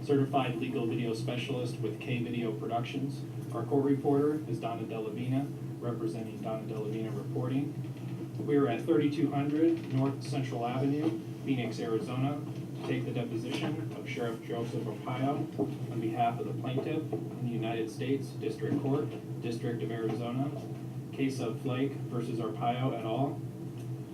Certified Legal Video Specialist with K-Video Productions. Our court reporter is Donna Delavina, representing Donna Delavina Reporting. We are at 3200 North Central Avenue, Phoenix, Arizona, to take the deposition of Sheriff Joseph Arpaio on behalf of the plaintiff in the United States District Court, District of Arizona. Case of Flake versus Arpaio et al.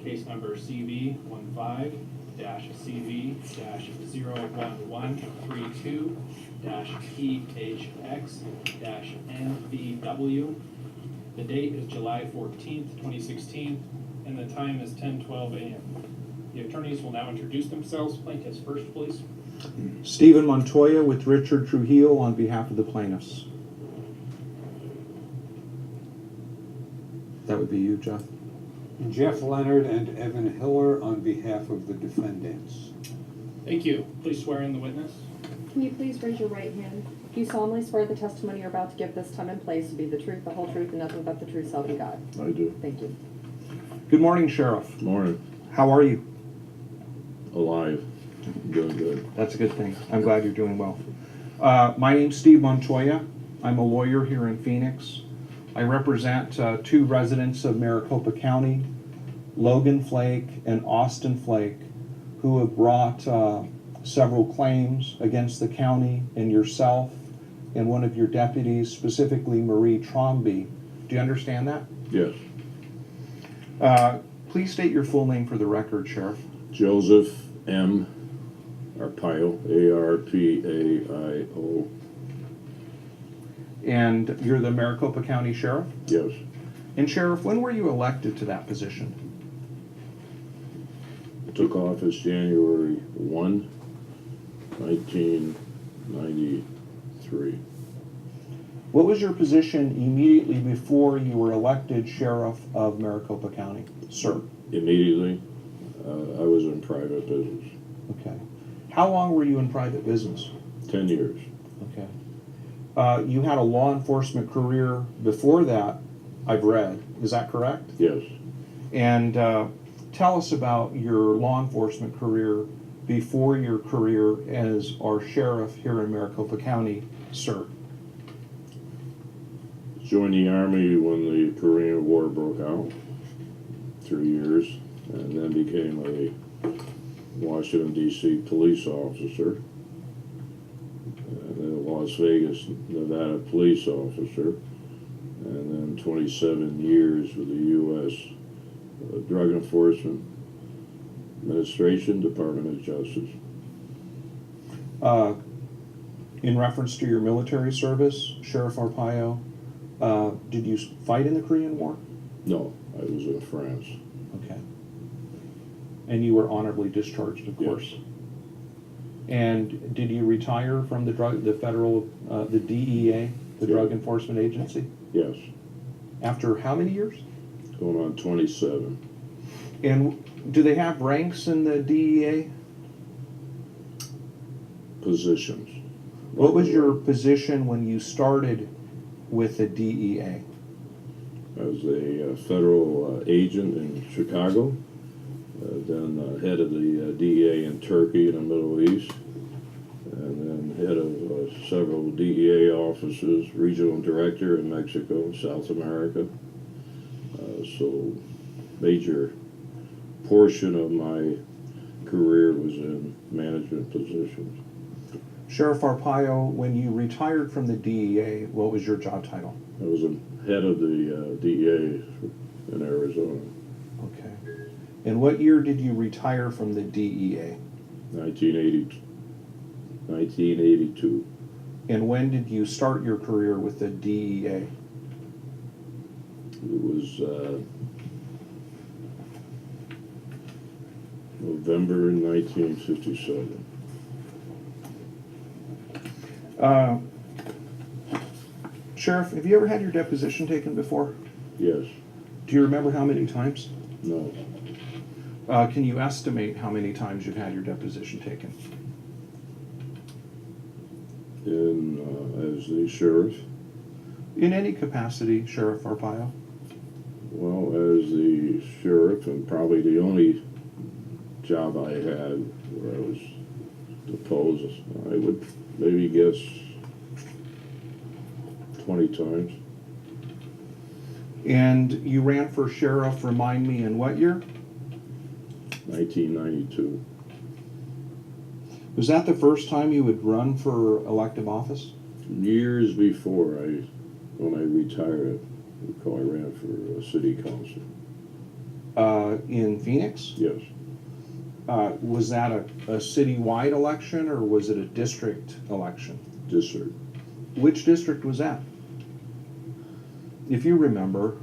Case number CV15-CV01132-PHX-NVW. The date is July 14th, 2016, and the time is 10:12 a.m. The attorneys will now introduce themselves. Plaintiffs first, please. Stephen Montoya with Richard Trujillo on behalf of the plaintiffs. That would be you, Jeff. Jeff Leonard and Evan Hiller on behalf of the defendants. Thank you. Please swear in the witness. Can you please raise your right hand? Do you solemnly swear the testimony you're about to give this time and place to be the truth, the whole truth, and nothing but the truth, so help you God? I do. Thank you. Good morning, Sheriff. Morning. How are you? Alive. Doing good. That's a good thing. I'm glad you're doing well. My name's Steve Montoya. I'm a lawyer here in Phoenix. I represent two residents of Maricopa County, Logan Flake and Austin Flake, who have brought several claims against the county and yourself and one of your deputies, specifically Marie Tromby. Do you understand that? Yes. Please state your full name for the record, Sheriff. Joseph M. Arpaio, A-R-P-A-I-O. And you're the Maricopa County Sheriff? Yes. And Sheriff, when were you elected to that position? I took office January 1, 1993. What was your position immediately before you were elected Sheriff of Maricopa County, sir? Immediately, I was in private business. Okay. How long were you in private business? 10 years. Okay. You had a law enforcement career before that, I've read. Is that correct? Yes. And tell us about your law enforcement career before your career as our sheriff here in Maricopa County, sir. Joined the Army when the Korean War broke out. 3 years. And then became a Washington, D.C. police officer. And then a Las Vegas, Nevada police officer. And then 27 years with the U.S. Drug Enforcement Administration, Department of Justice. In reference to your military service, Sheriff Arpaio, did you fight in the Korean War? No, I was in France. Okay. And you were honorably discharged, of course. Yes. And did you retire from the the DEA, the Yeah. Drug Enforcement Agency? Yes. After how many years? Going on 27. And do they have ranks in the DEA? Positions. What was your position when you started with the DEA? I was a federal agent in Chicago, then head of the DEA in Turkey in the Middle East, and then head of several DEA offices, regional director in Mexico, South America. So major portion of my career was in management positions. Sheriff Arpaio, when you retired from the DEA, what was your job title? I was a head of the DEA in Arizona. Okay. And what year did you retire from the DEA? 1982. And when did you start your career with the DEA? It was November 1957. Sheriff, have you ever had your deposition taken before? Yes. Do you remember how many times? No. Can you estimate how many times you've had your deposition taken? As the sheriff? In any capacity, Sheriff Arpaio? Well, as the sheriff, and probably the only job I had where I was deposed knows, I would maybe guess 20 times. And you ran for sheriff, remind me, in what year? 1992. Was that the first time you would run for elective office? Years before when I retired, I ran for city council. In Phoenix? Yes, Was that a citywide election or was it a district election? district. Which district was that? If you remember,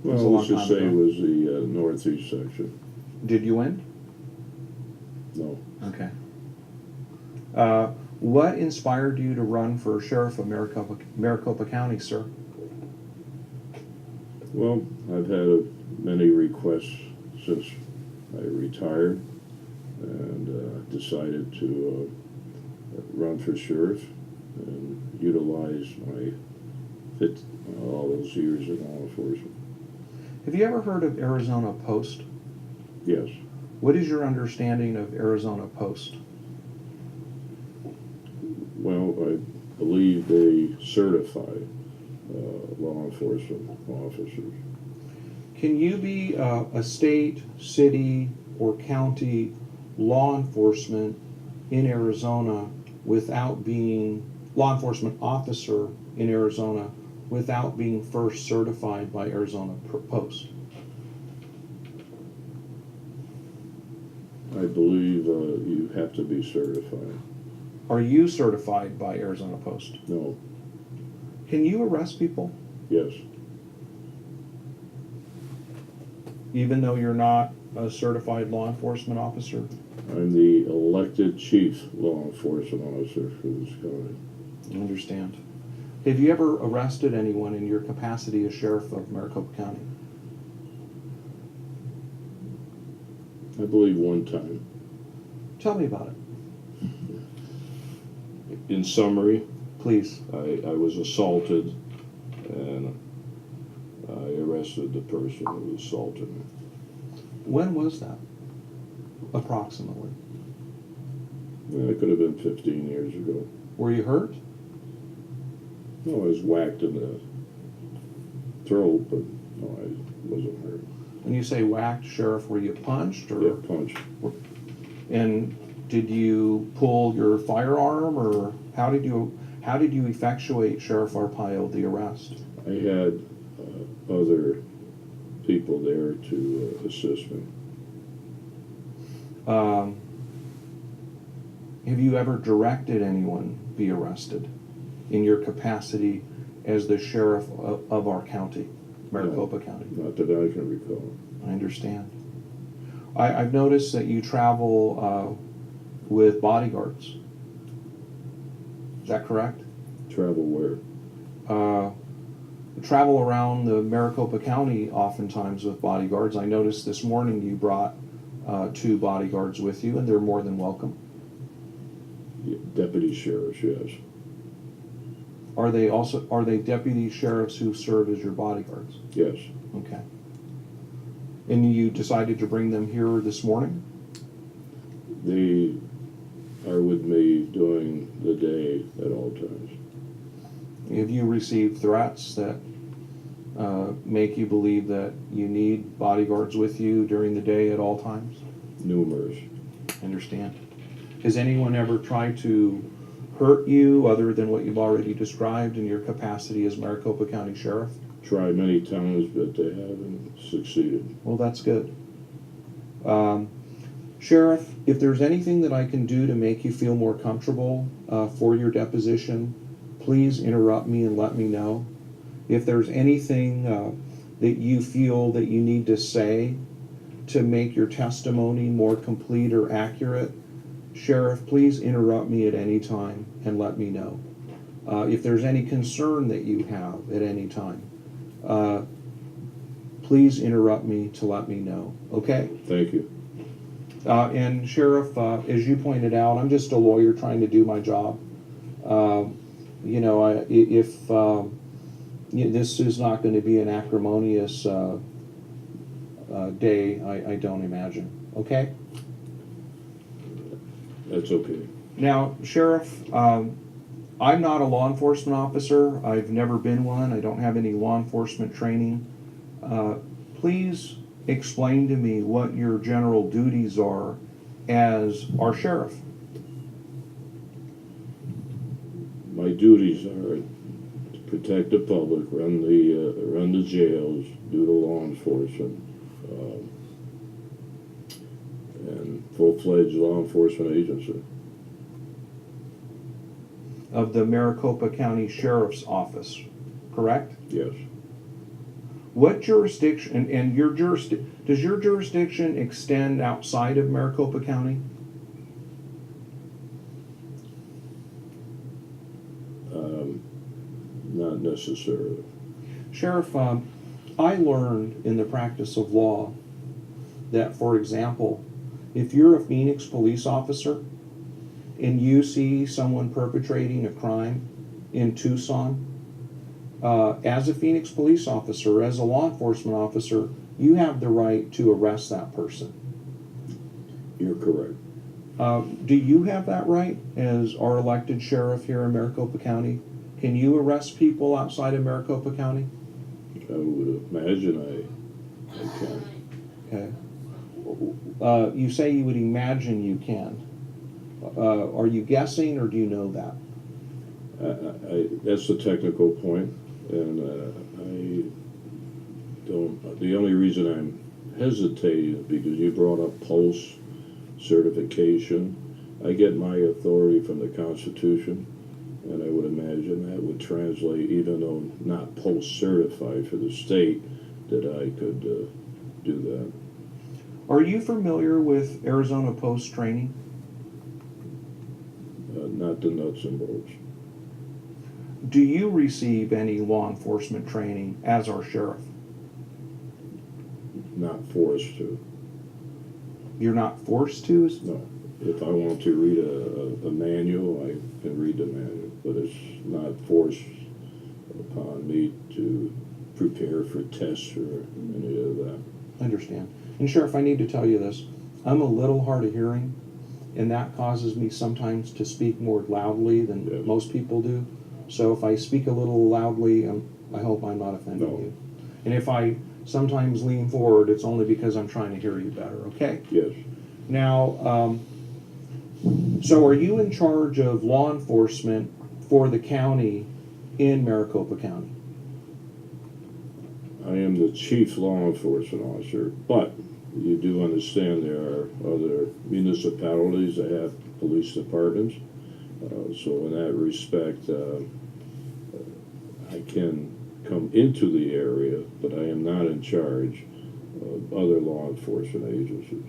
it was a Well, long let's just time say it ago. was the northeast section. Did you win? No, Okay. What inspired you to run for sheriff of Maricopa County, sir? well, I've had many requests since I retired, and decided to run for sheriff and utilize all those years in law enforcement. Have you ever heard of Arizona Post? Yes, What is your understanding of Arizona Post? well, I believe they certify law enforcement officers. Can you be a state, city, or county law enforcement in Arizona without being law enforcement officer in Arizona without being first certified by Arizona Post? I believe you have to be certified. Are you certified by Arizona Post? No, Can you arrest people yes, even though you're not a certified law enforcement officer? I'm the elected chief law enforcement officer for this county. I understand. Have you ever arrested anyone in your capacity as sheriff of Maricopa County? I believe one time. Tell me about it, In summary, please. I was assaulted, and I arrested the person who assaulted me. When was that? Approximately. Well, it could have been 15 years ago. Were you hurt? No, I was whacked in the throat, but no, I wasn't hurt. When you say whacked, sheriff, were you punched or? Yeah, punched. And did you pull your firearm or how did you effectuate Sheriff Arpaio the arrest? I had other people there to assist me. Have you ever directed anyone be arrested in your capacity as the sheriff of our county, Maricopa County? Not that I can recall. I understand. I've noticed that you travel with bodyguards. Is that correct? Travel where? Travel around the Maricopa County oftentimes with bodyguards. I noticed this morning you brought 2 bodyguards with you, and they're more than welcome. Yeah, deputy sheriffs, yes. Are they deputy sheriffs who serve as your bodyguards? Yes. Okay. And you decided to bring them here this morning? They are with me during the day at all times. Have you received threats that make you believe that you need bodyguards with you during the day at all times? Numerous. I understand. Has anyone ever tried to hurt you other than what you've already described in your capacity as Maricopa County Sheriff? Tried many times, but they haven't succeeded. Well, that's good. Sheriff, if there's anything that I can do to make you feel more comfortable for your deposition, please interrupt me and let me know. If there's anything that you feel that you need to say to make your testimony more complete or accurate, Sheriff, please interrupt me at any time and let me know. If there's any concern that you have at any time, please interrupt me to let me know, okay? Thank you. And Sheriff, as you pointed out, I'm just a lawyer trying to do my job. If this is not going to be an acrimonious day, I don't imagine. Okay? That's okay. Now, Sheriff, I'm not a law enforcement officer. I've never been one. I don't have any law enforcement training. Please explain to me what your general duties are as our sheriff. My duties are to protect the public, run the jails, do the law enforcement, and full-fledged law enforcement agency. Of the Maricopa County Sheriff's Office, correct? Yes. What jurisdiction, and your does your jurisdiction extend outside of Maricopa County? Not necessarily. Sheriff, I learned in the practice of law that, for example, if you're a Phoenix police officer and you see someone perpetrating a crime in Tucson, as a Phoenix police officer, as a law enforcement officer, you have the right to arrest that person. You're correct. Do you have that right as our elected sheriff here in Maricopa County? Can you arrest people outside of Maricopa County? I would imagine I can. Okay. You say you would imagine you can. Are you guessing, or do you know that? That's the technical point, and I don't. The only reason I'm hesitating is because you brought up post certification. I get my authority from the Constitution, and I would imagine that would translate, even though not post certified for the state, that I could do that. Are you familiar with Arizona Post training? Not the nuts and bolts. Do you receive any law enforcement training as our sheriff? Not forced to. You're not forced to? No. If I want to read a manual, I can read the manual, but it's not forced upon me to prepare for tests or any of that. Understand. And Sheriff, I need to tell you this. I'm a little hard of hearing, and that causes me sometimes to speak more loudly than Yes. most people do. So if I speak a little loudly, I hope I'm not offending No. you. And if I sometimes lean forward, it's only because I'm trying to hear you better, okay? Yes. Now, so are you in charge of law enforcement for the county in Maricopa County? I am the chief law enforcement officer, but you do understand there are other municipalities that have police departments. So in that respect, I can come into the area, but I am not in charge of other law enforcement agencies.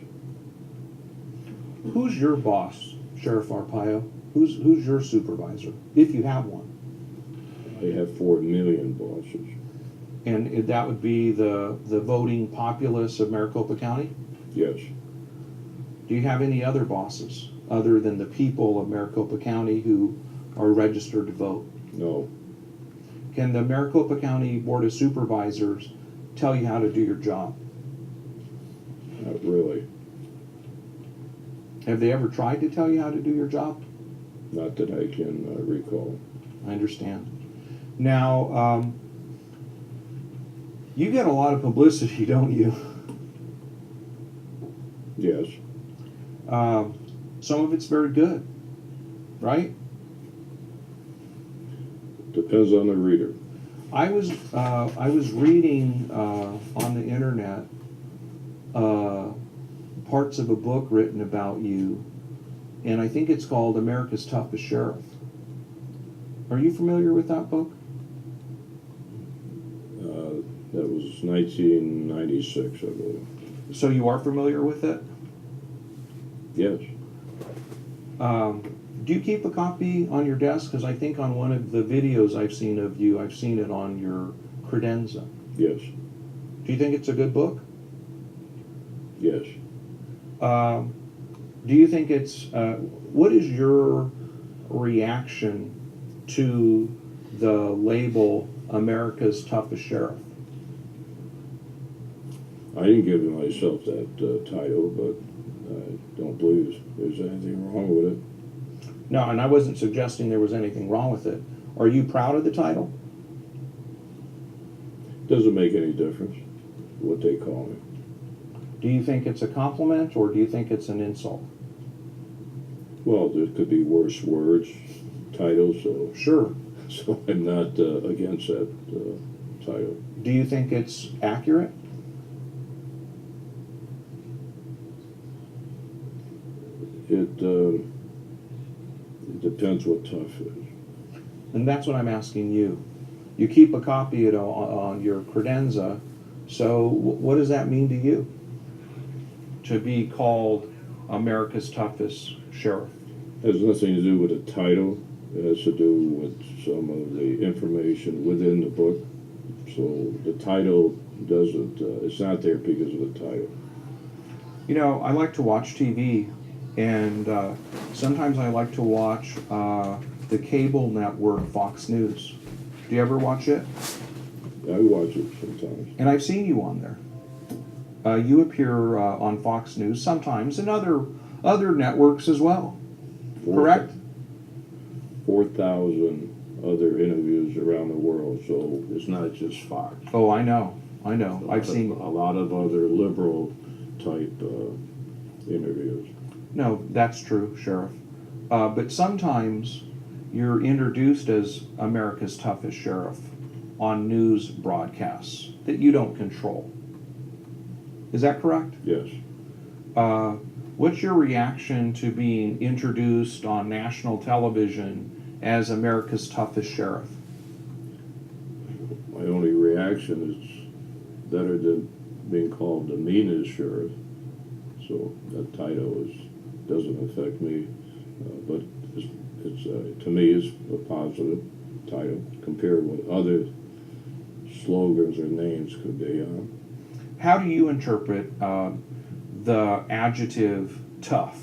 Who's your boss, Sheriff Arpaio? Who's your supervisor, if you have one? I have 4 million bosses. And that would be the voting populace of Maricopa County? Yes. Do you have any other bosses other than the people of Maricopa County who are registered to vote? No. Can the Maricopa County Board of Supervisors tell you how to do your job? Not really. Have they ever tried to tell you how to do your job? Not that I can recall. I understand. Now, you get a lot of publicity, don't you? Yes. Some of it's very good, right? Depends on the reader. I was reading on the internet parts of a book written about you, and I think it's called America's Toughest Sheriff. Are you familiar with that book? That was 1996, I believe. So you are familiar with it? Yes. Do you keep a copy on your desk? Because I think on one of the videos I've seen of you, I've seen it on your credenza. Yes. Do you think it's a good book? Yes. Do you think it's, what is your reaction to the label America's Toughest Sheriff? I didn't give myself that title, but I don't believe there's anything wrong with it. No, and I wasn't suggesting there was anything wrong with it. Are you proud of the title? Doesn't make any difference what they call me. Do you think it's a compliment or do you think it's an insult? Well, there could be worse words, titles, so Sure. so I'm not against that title. Do you think it's accurate? It depends what tough is. And that's what I'm asking you. You keep a copy of it on your credenza, so what does that mean to you? To be called America's toughest sheriff? Has nothing to do with the title. It has to do with some of the information within the book. So the title doesn't, it's not there because of the title. You know, I like to watch TV, and sometimes I like to watch the cable network Fox News. Do you ever watch it? I watch it sometimes. And I've seen you on there. You appear on Fox News sometimes, and other networks as well. Correct? 4,000 other interviews around the world, so it's not just Fox. Oh, I know. I've seen. A lot of other liberal type interviews. No, that's true, Sheriff. But sometimes you're introduced as America's toughest sheriff on news broadcasts that you don't control. Is that correct? Yes. What's your reaction to being introduced on national television as America's toughest sheriff? My only reaction is better than being called the meanest sheriff. So that title doesn't affect me, but it's to me it's a positive title compared with other slogans or names could be. How do you interpret the adjective tough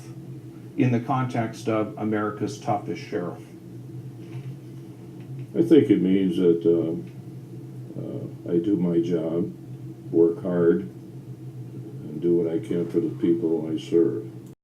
in the context of America's toughest sheriff? I think it means that I do my job, work hard, and do what I can for the people I serve.